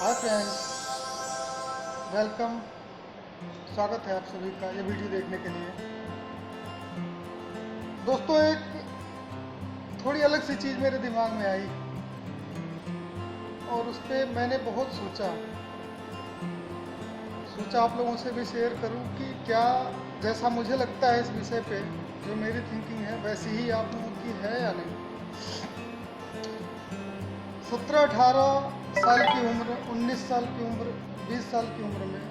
Hi friends, welcome. स्वागत है आप सभी का ये वीडियो देखने के लिए। दोस्तों, एक थोड़ी अलग सी चीज़ मेरे दिमाग में आई और उस पर मैंने बहुत सोचा आप लोगों से भी शेयर करूं कि क्या जैसा मुझे लगता है इस विषय पे, जो मेरी थिंकिंग है वैसी ही आप लोगों की है या नहीं। 17-18 साल की उम्र, 19 साल की उम्र, 20 साल की उम्र में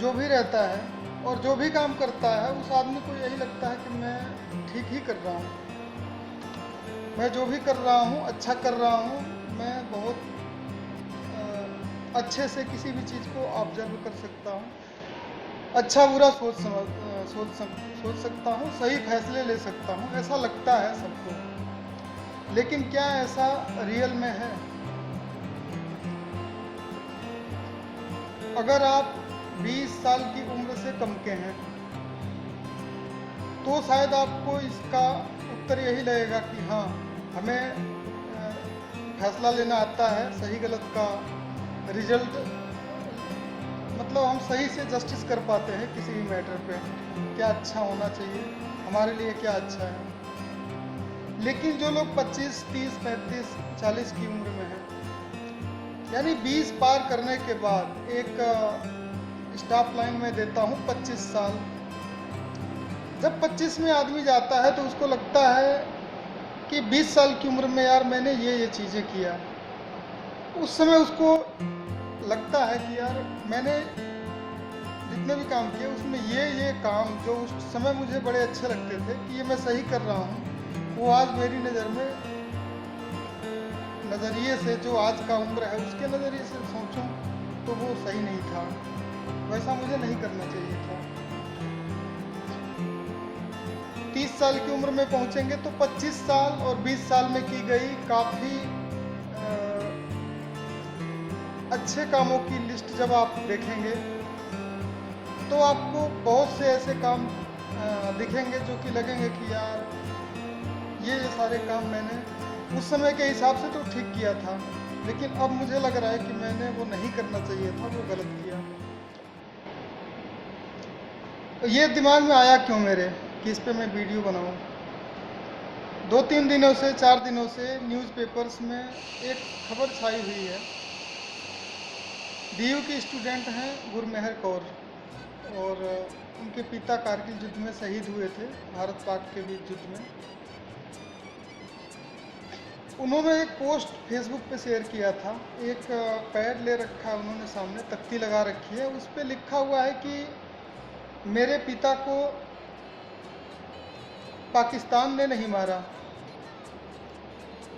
जो भी रहता है और जो भी काम करता है, उस आदमी को यही लगता है कि मैं ठीक ही कर रहा हूँ, मैं जो भी कर रहा हूँ अच्छा कर रहा हूँ, मैं बहुत अच्छे से किसी भी चीज़ को ऑब्जर्व कर सकता हूँ, अच्छा बुरा सोच सकता हूँ, सही फैसले ले सकता हूँ, ऐसा लगता है सबको। लेकिन क्या ऐसा रियल में है? अगर आप 20 साल की उम्र से कम के हैं तो शायद आपको इसका उत्तर यही लगेगा कि हाँ, हमें फैसला लेना आता है, सही गलत का रिजल्ट, मतलब हम सही से जस्टिस कर पाते हैं किसी भी मैटर पे, क्या अच्छा होना चाहिए हमारे लिए, क्या अच्छा है। लेकिन जो लोग 25, 30, 35, 40 की उम्र में हैं, यानी 20 पार करने के बाद एक स्टॉप लाइन में देता हूँ 25 साल। जब 25 में आदमी जाता है तो उसको लगता है कि 20 साल की उम्र में यार मैंने ये चीज़ें किया। उस समय उसको लगता है कि यार मैंने जितने भी काम किए उसमें ये काम जो उस समय मुझे बड़े अच्छे लगते थे कि ये मैं सही कर रहा हूँ, वो आज मेरी नज़रिए से, जो आज का उम्र है उसके नज़रिए से सोचूं तो वो सही नहीं था, वैसा मुझे नहीं करना चाहिए था। 30 साल की उम्र में पहुंचेंगे तो 25 साल और 20 साल में की गई काफ़ी अच्छे कामों की लिस्ट जब आप देखेंगे तो आपको बहुत से ऐसे काम दिखेंगे जो कि लगेंगे कि यार ये सारे काम मैंने उस समय के हिसाब से तो ठीक किया था, लेकिन अब मुझे लग रहा है कि मैंने वो नहीं करना चाहिए था, वो गलत किया। तो ये दिमाग में आया क्यों मेरे कि इस पे मैं वीडियो बनाऊं। 2-3 दिनों से, 4 दिनों से न्यूज़पेपर्स में एक खबर छाई हुई है। डीयू की स्टूडेंट हैं गुरमेहर कौर, और उनके पिता कारगिल युद्ध में शहीद हुए थे, भारत पाक के बीच युद्ध में। उन्होंने एक पोस्ट फेसबुक पे शेयर किया था। एक पैड ले रखा है उन्होंने, सामने तख्ती लगा रखी है, उस पर लिखा हुआ है कि मेरे पिता को पाकिस्तान ने नहीं मारा,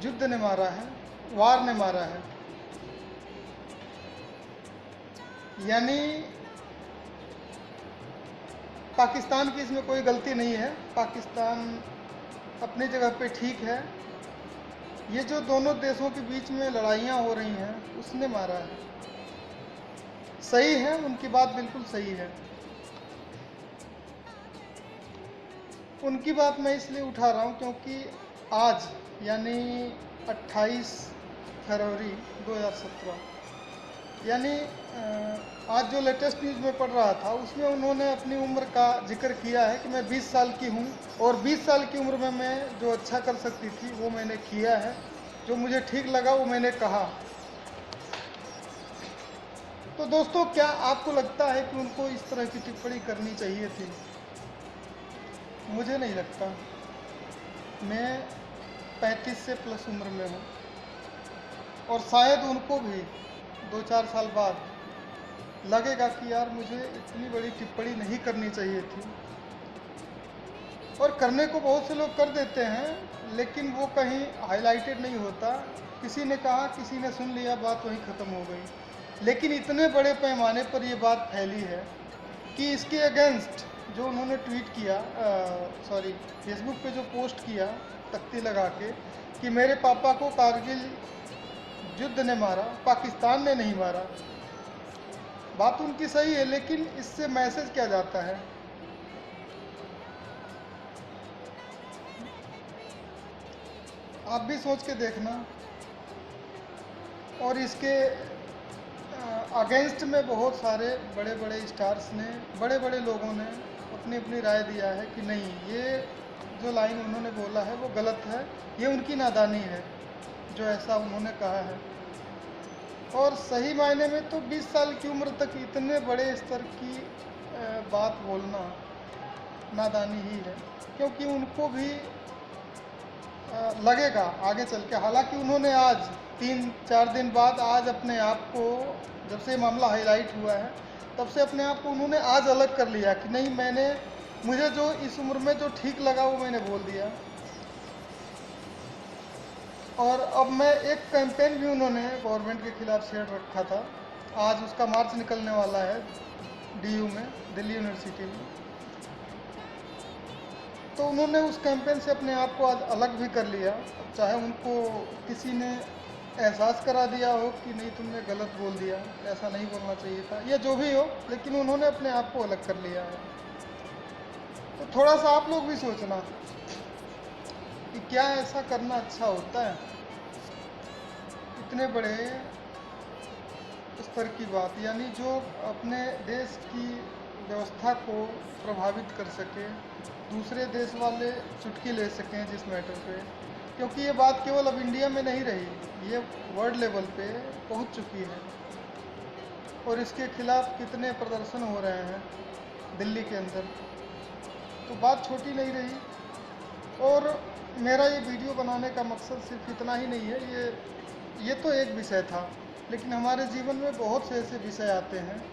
युद्ध ने मारा है, वार ने मारा है। यानी पाकिस्तान की इसमें कोई गलती नहीं है, पाकिस्तान अपनी जगह पे ठीक है, ये जो दोनों देशों के बीच में लड़ाइयाँ हो रही हैं उसने मारा है। सही है, उनकी बात बिल्कुल सही है। उनकी बात मैं इसलिए उठा रहा हूँ क्योंकि आज यानी 28 फरवरी 2017, यानी आज जो लेटेस्ट न्यूज़ में पढ़ रहा था उसमें उन्होंने अपनी उम्र का जिक्र किया है कि मैं 20 साल की हूँ और 20 साल की उम्र में मैं जो अच्छा कर सकती थी वो मैंने किया है, जो मुझे ठीक लगा वो मैंने कहा। तो दोस्तों, क्या आपको लगता है कि उनको इस तरह की टिप्पणी करनी चाहिए थी? मुझे नहीं लगता। मैं 35 से प्लस उम्र में हूँ और शायद उनको भी 2-4 साल बाद लगेगा कि यार मुझे इतनी बड़ी टिप्पणी नहीं करनी चाहिए थी। और करने को बहुत से लोग कर देते हैं, लेकिन वो कहीं हाईलाइटेड नहीं होता। किसी ने कहा, किसी ने सुन लिया, बात वहीं ख़त्म हो गई। लेकिन इतने बड़े पैमाने पर ये बात फैली है कि इसके अगेंस्ट जो उन्होंने ट्वीट किया, फेसबुक पे जो पोस्ट किया तख्ती लगा के कि मेरे पापा को कारगिल युद्ध ने मारा, पाकिस्तान ने नहीं मारा, बात उनकी सही है, लेकिन इससे मैसेज क्या जाता है? आप भी सोच के देखना। और इसके अगेंस्ट में बहुत सारे बड़े बड़े स्टार्स ने, बड़े बड़े लोगों ने अपनी अपनी राय दिया है कि नहीं, ये जो लाइन उन्होंने बोला है वो गलत है, ये उनकी नादानी है जो ऐसा उन्होंने कहा है। और सही मायने में तो 20 साल की उम्र तक इतने बड़े स्तर की बात बोलना नादानी ही है, क्योंकि उनको भी लगेगा आगे चल के। हालांकि उन्होंने आज 3-4 दिन बाद आज अपने आप को, जब से मामला हाईलाइट हुआ है तब से अपने आप को उन्होंने आज अलग कर लिया कि नहीं, मुझे जो इस उम्र में जो ठीक लगा वो मैंने बोल दिया। और अब मैं एक कैंपेन भी उन्होंने गवर्नमेंट के खिलाफ शेयर रखा था, आज उसका मार्च निकलने वाला है DU में, दिल्ली यूनिवर्सिटी में। तो उन्होंने उस कैंपेन से अपने आप को आज अलग भी कर लिया, चाहे उनको किसी ने एहसास करा दिया हो कि नहीं तुमने गलत बोल दिया, ऐसा नहीं बोलना चाहिए था, या जो भी हो, लेकिन उन्होंने अपने आप को अलग कर लिया है। तो थोड़ा सा आप लोग भी सोचना कि क्या ऐसा करना अच्छा होता है। इतने बड़े स्तर की बात, यानी जो अपने देश की व्यवस्था को प्रभावित कर सके, दूसरे देश वाले चुटकी ले सकें जिस मैटर पे, क्योंकि ये बात केवल अब इंडिया में नहीं रही, ये वर्ल्ड लेवल पे पहुंच चुकी है। और इसके खिलाफ कितने प्रदर्शन हो रहे हैं दिल्ली के अंदर, तो बात छोटी नहीं रही। और मेरा ये वीडियो बनाने का मकसद सिर्फ इतना ही नहीं है, ये तो एक विषय था, लेकिन हमारे जीवन में बहुत से ऐसे विषय आते हैं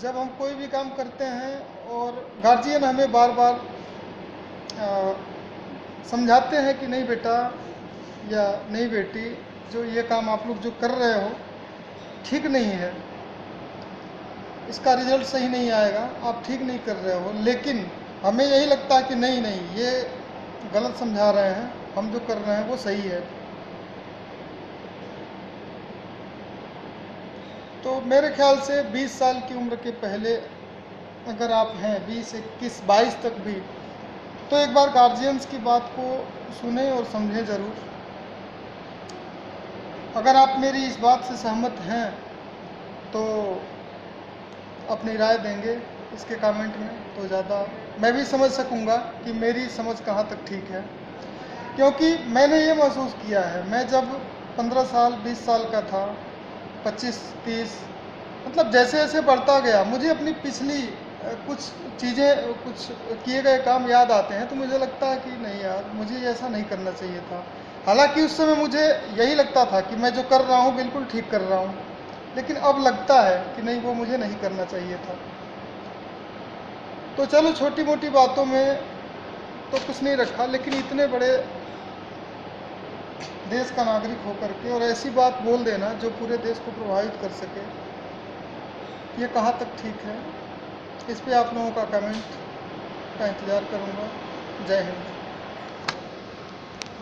जब हम कोई भी काम करते हैं और गार्जियन हमें बार बार समझाते हैं कि नहीं बेटा या नहीं बेटी, जो ये काम आप लोग जो कर रहे हो ठीक नहीं है, इसका रिजल्ट सही नहीं आएगा, आप ठीक नहीं कर रहे हो। लेकिन हमें यही लगता है कि नहीं नहीं, ये गलत समझा रहे हैं, हम जो कर रहे हैं वो सही है। तो मेरे ख्याल से 20 साल की उम्र के पहले अगर आप हैं, 20, 21, 22 तक भी, तो एक बार गार्जियंस की बात को सुने और समझें ज़रूर। अगर आप मेरी इस बात से सहमत हैं तो अपनी राय देंगे इसके कमेंट में, तो ज़्यादा मैं भी समझ सकूंगा कि मेरी समझ कहाँ तक ठीक है। क्योंकि मैंने ये महसूस किया है, मैं जब 15 साल 20 साल का था, 25-30, मतलब जैसे जैसे बढ़ता गया, मुझे अपनी पिछली कुछ चीज़ें, कुछ किए गए काम याद आते हैं, तो मुझे लगता है कि नहीं यार, मुझे ऐसा नहीं करना चाहिए था। हालांकि उस समय मुझे यही लगता था कि मैं जो कर रहा हूँ बिल्कुल ठीक कर रहा हूँ, लेकिन अब लगता है कि नहीं, वो मुझे नहीं करना चाहिए था। तो चलो, छोटी मोटी बातों में तो कुछ नहीं रखा, लेकिन इतने बड़े देश का नागरिक होकर के और ऐसी बात बोल देना जो पूरे देश को प्रभावित कर सके, ये कहाँ तक ठीक है। इस पे आप लोगों का कमेंट का इंतज़ार करूँगा। जय हिंद।